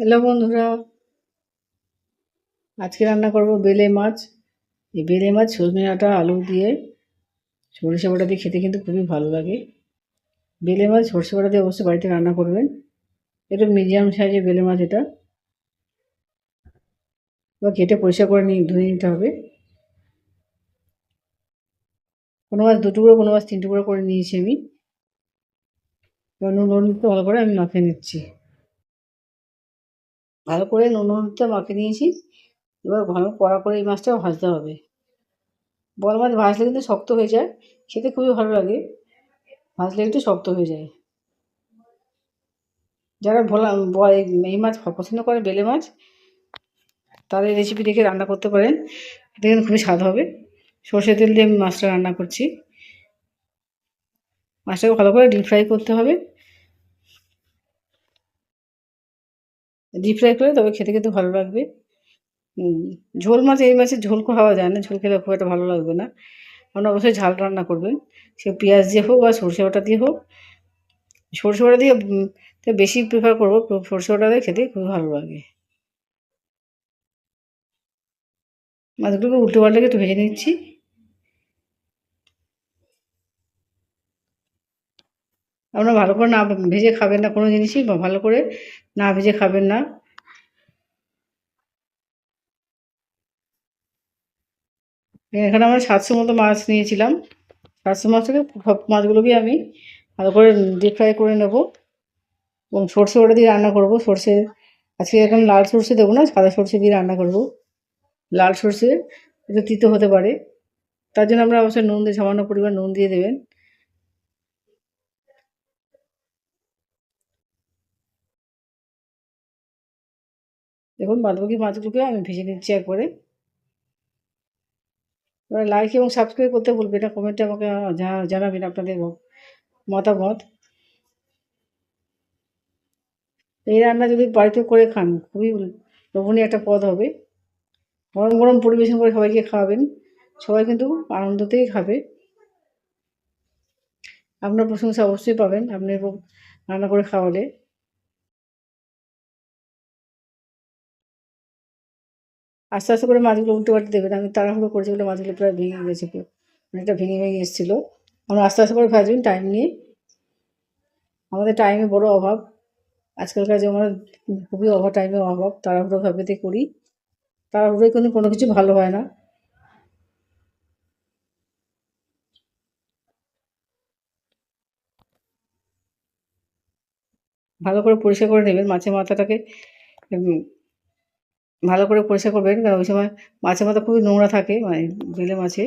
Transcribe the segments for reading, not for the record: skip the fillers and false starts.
Hello বন্ধুরা, আজকে রান্না করব বেলে মাছ। এই বেলে মাছ সজনে ডাঁটা আলু দিয়ে সরিষা বাটা দিয়ে খেতে কিন্তু খুবই ভালো লাগে। বেলে মাছ সরষে বাটা দিয়ে অবশ্যই বাড়িতে রান্না করবেন। এটা মিডিয়াম সাইজের বেলে মাছ। এটা এবার কেটে পরিষ্কার করে ধুয়ে নিতে হবে। কোনো মাছ 2 টুকরো, কোনো মাছ 3 টুকরো করে নিয়েছি আমি। এবার নুন হলুদটা ভালো করে আমি মাখিয়ে নিচ্ছি। ভালো করে নুন হলুদটা মাখিয়ে নিয়েছি। এবার ভালো কড়া করে এই মাছটা ভাজতে হবে। বড় মাছ ভাজলে কিন্তু শক্ত হয়ে যায়, খেতে খুবই ভালো লাগে। ভাজলে একটু শক্ত হয়ে যায়। যারা এই মাছ পছন্দ করে বেলে মাছ, তারা এই রেসিপি দেখে রান্না করতে পারেন। এটা কিন্তু খুবই স্বাদ হবে। সর্ষের তেল দিয়ে আমি মাছটা রান্না করছি। মাছটাকে ভালো করে ডিপ ফ্রাই করতে হবে। ডিপ ফ্রাই করে তবে খেতে খেতে ভালো লাগবে। ঝোল মাছ, এই মাছের ঝোল খাওয়া যায় না, ঝোল খেলে খুব একটা ভালো লাগবে না। আপনারা অবশ্যই ঝাল রান্না করবেন। সে পেঁয়াজ দিয়ে হোক বা সরষে বাটা দিয়ে হোক। সরষে বাটা দিয়ে বেশি প্রেফার করবো। সরষে বাটা দিয়ে খেতে খুবই ভালো লাগে। মাছগুলোকে উল্টো পাল্টে একটু ভেজে নিচ্ছি। আপনারা ভালো করে না ভেজে খাবেন না কোনো জিনিসই, বা ভালো করে না ভেজে খাবেন না। এখানে আমরা 700 মতো মাছ নিয়েছিলাম। 700 মাছ থেকে সব মাছগুলোকে আমি ভালো করে ডিপ ফ্রাই করে নেব এবং সর্ষে বাটা দিয়ে রান্না করব। আজকে এখন লাল সর্ষে দেবো না, সাদা সর্ষে দিয়ে রান্না করব। লাল সর্ষে একটু তিতো হতে পারে, তার জন্য আমরা অবশ্যই নুন দিয়ে, সামান্য পরিমাণ নুন দিয়ে দেবেন। দেখুন বাদবাকি মাছগুলোকে আমি ভেজে নিচ্ছি একবারে। এবার লাইক এবং সাবস্ক্রাইব করতে বলবেন না, কমেন্টে আমাকে জানাবেন আপনাদের মতামত। এই রান্না যদি বাড়িতে করে খান, খুবই লোভনীয় একটা পদ হবে। গরম গরম পরিবেশন করে সবাইকে খাওয়াবেন। সবাই কিন্তু আনন্দতেই খাবে। আপনার প্রশংসা অবশ্যই পাবেন আপনি রান্না করে খাওয়ালে। আস্তে আস্তে করে মাছগুলো উল্টে পাল্টে দেবেন। আমি তাড়াহুড়ো করেছি বলে মাছগুলো প্রায় ভেঙে গেছে, অনেকটা ভেঙে ভেঙে এসেছিলো। আমরা আস্তে আস্তে করে ভাজবেন টাইম নিয়ে। আমাদের টাইমে বড় অভাব। আজকালকার জমানায় খুবই টাইমের অভাব, তাড়াহুড়ো ভাবেতে করি। তাড়াহুড়োয় কিন্তু কোনো কিছু ভালো হয় না। ভালো করে পরিষ্কার করে নেবেন মাছের মাথাটাকে। উম, ভালো করে পরিষ্কার করবেন, কারণ ওই সময় মাছের মাথা খুবই নোংরা থাকে, মানে বেলে মাছে।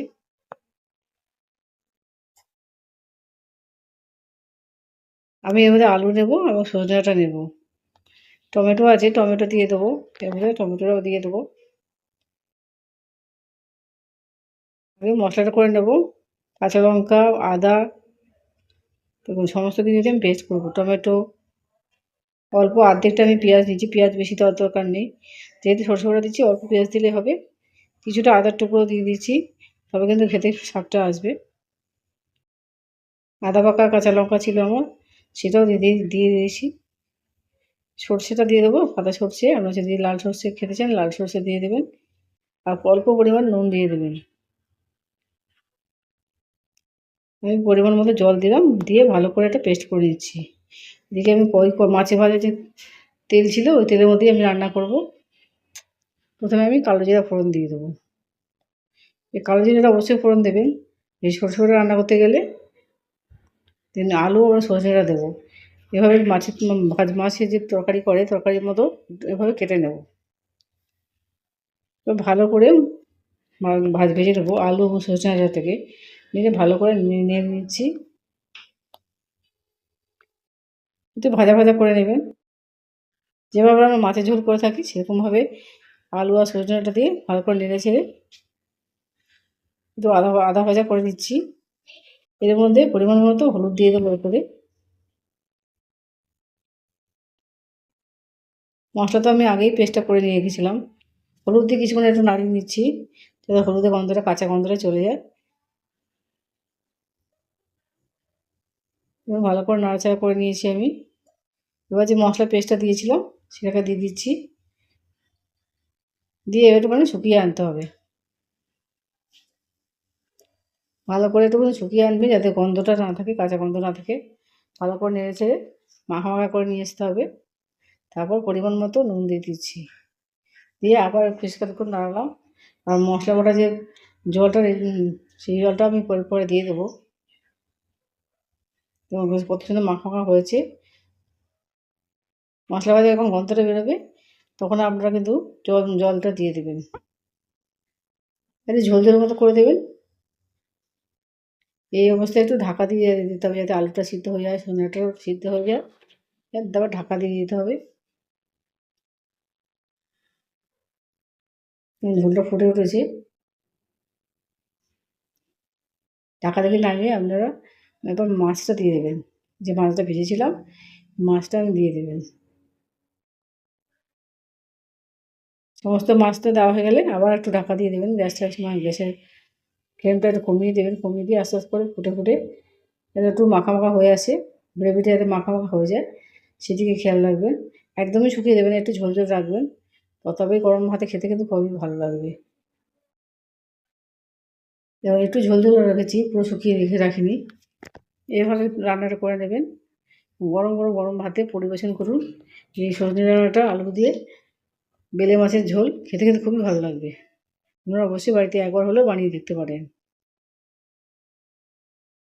আমি এর মধ্যে আলু নেব এবং সজনে ডাঁটা নেব। টমেটো আছে, টমেটো দিয়ে দেবো। এর মধ্যে টমেটোটাও দিয়ে দেবো। আমি মশলাটা করে নেব। কাঁচা লঙ্কা, আদা, দেখুন সমস্ত কিছু দিয়ে আমি পেস্ট করবো। টমেটো, অল্প অর্ধেকটা আমি পেঁয়াজ দিচ্ছি, পেঁয়াজ বেশি দেওয়ার দরকার নেই। যেহেতু সরষে বাটা দিচ্ছি, অল্প পেঁয়াজ দিলে হবে। কিছুটা আদার টুকরো দিয়ে দিচ্ছি, তবে কিন্তু খেতে স্বাদটা আসবে। আদা পাকা কাঁচা লঙ্কা ছিল আমার, সেটাও দিয়ে দিয়েছি। সর্ষেটা দিয়ে দেবো, সাদা সর্ষে। আপনারা যদি লাল সর্ষে খেতে চান লাল সর্ষে দিয়ে দেবেন। আর অল্প পরিমাণ নুন দিয়ে দেবেন। আমি পরিমাণ মতো জল দিলাম, দিয়ে ভালো করে একটা পেস্ট করে নিচ্ছি। এদিকে আমি ওই মাছে ভাজা যে তেল ছিল, ওই তেলের মধ্যেই আমি রান্না করব। প্রথমে আমি কালো জিরা ফোড়ন দিয়ে দেবো। এই কালো জিরাটা অবশ্যই ফোড়ন দেবেন এই সরষে বাটা রান্না করতে গেলে। দেন আলু আর সজনেটা দেবো। এভাবে মাছের যে তরকারি করে, তরকারির মতো এভাবে কেটে নেব। এবার ভালো করে ভেজে নেবো আলু এবং সজনে ডাঁটা থেকে। নিয়ে ভালো করে নিয়ে নিচ্ছি। একটু ভাজা ভাজা করে নেবেন, যেভাবে আমরা মাছের ঝোল করে থাকি সেরকমভাবে আলু আর সজনে ডাঁটা দিয়ে ভালো করে নেড়ে ছেড়ে একটু আদা আদা ভাজা করে দিচ্ছি। এর মধ্যে পরিমাণ মতো হলুদ দিয়ে দেবো করে। মশলা তো আমি আগেই পেস্টটা করে নিয়ে রেখেছিলাম। হলুদ দিয়ে কিছুক্ষণ একটু নাড়িয়ে নিচ্ছি, যাতে হলুদের গন্ধটা, কাঁচা গন্ধটা চলে যায়। এবং ভালো করে নাড়াচাড়া করে নিয়েছি আমি। এবার যে মশলা পেস্টটা দিয়েছিলাম সেটাকে দিয়ে দিচ্ছি, দিয়ে একটুখানি শুকিয়ে আনতে হবে। ভালো করে একটুখানি শুকিয়ে আনবে যাতে গন্ধটা না থাকে, কাঁচা গন্ধ না থাকে। ভালো করে নেড়ে চেড়ে মাখা মাখা করে নিয়ে আসতে হবে। তারপর পরিমাণ মতো নুন দিয়ে দিচ্ছি, দিয়ে আবার বেশ কিছুক্ষণ নাড়ালাম। আর মশলা বাটা যে জলটা সেই জলটা আমি পরে পরে দিয়ে দেবো। এবং বেশ কত সুন্দর মাখা মাখা হয়েছে। মশলা ভাজা যখন গন্ধটা বেরোবে তখন আপনারা কিন্তু জলটা দিয়ে দেবেন, একটু ঝোল ঝোল মতো করে দেবেন। এই অবস্থায় একটু ঢাকা দিয়ে দিতে হবে যাতে আলুটা সিদ্ধ হয়ে যায়, সোনাটাও সিদ্ধ হয়ে যায়। তারপর ঢাকা দিয়ে দিতে হবে। ঝোলটা ফুটে উঠেছে, ঢাকা থেকে নামিয়ে আপনারা এবার মাছটা দিয়ে দেবেন। যে মাছটা ভেজেছিলাম মাছটা আমি দিয়ে দেবেন। সমস্ত মাছটা দেওয়া হয়ে গেলে আবার একটু ঢাকা দিয়ে দেবেন। গ্যাসের ফ্লেমটা একটু কমিয়ে দেবেন, কমিয়ে দিয়ে আস্তে আস্তে করে ফুটে ফুটে যাতে একটু মাখা মাখা হয়ে আসে, গ্রেভিটা যাতে মাখা মাখা হয়ে যায় সেদিকে খেয়াল রাখবেন। একদমই শুকিয়ে দেবেন, একটু ঝোল ঝোল রাখবেন। তবে গরম ভাতে খেতে কিন্তু খুবই ভালো লাগবে। এবং একটু ঝোল ঝোল রেখেছি, পুরো শুকিয়ে রেখে রাখিনি। এভাবে রান্নাটা করে নেবেন। গরম গরম গরম ভাতে পরিবেশন করুন এই সজনে ডাঁটাটা আলু দিয়ে বেলে মাছের ঝোল, খেতে খেতে খুবই ভালো লাগবে। আপনারা অবশ্যই বাড়িতে একবার হলেও বানিয়ে দেখতে পারেন।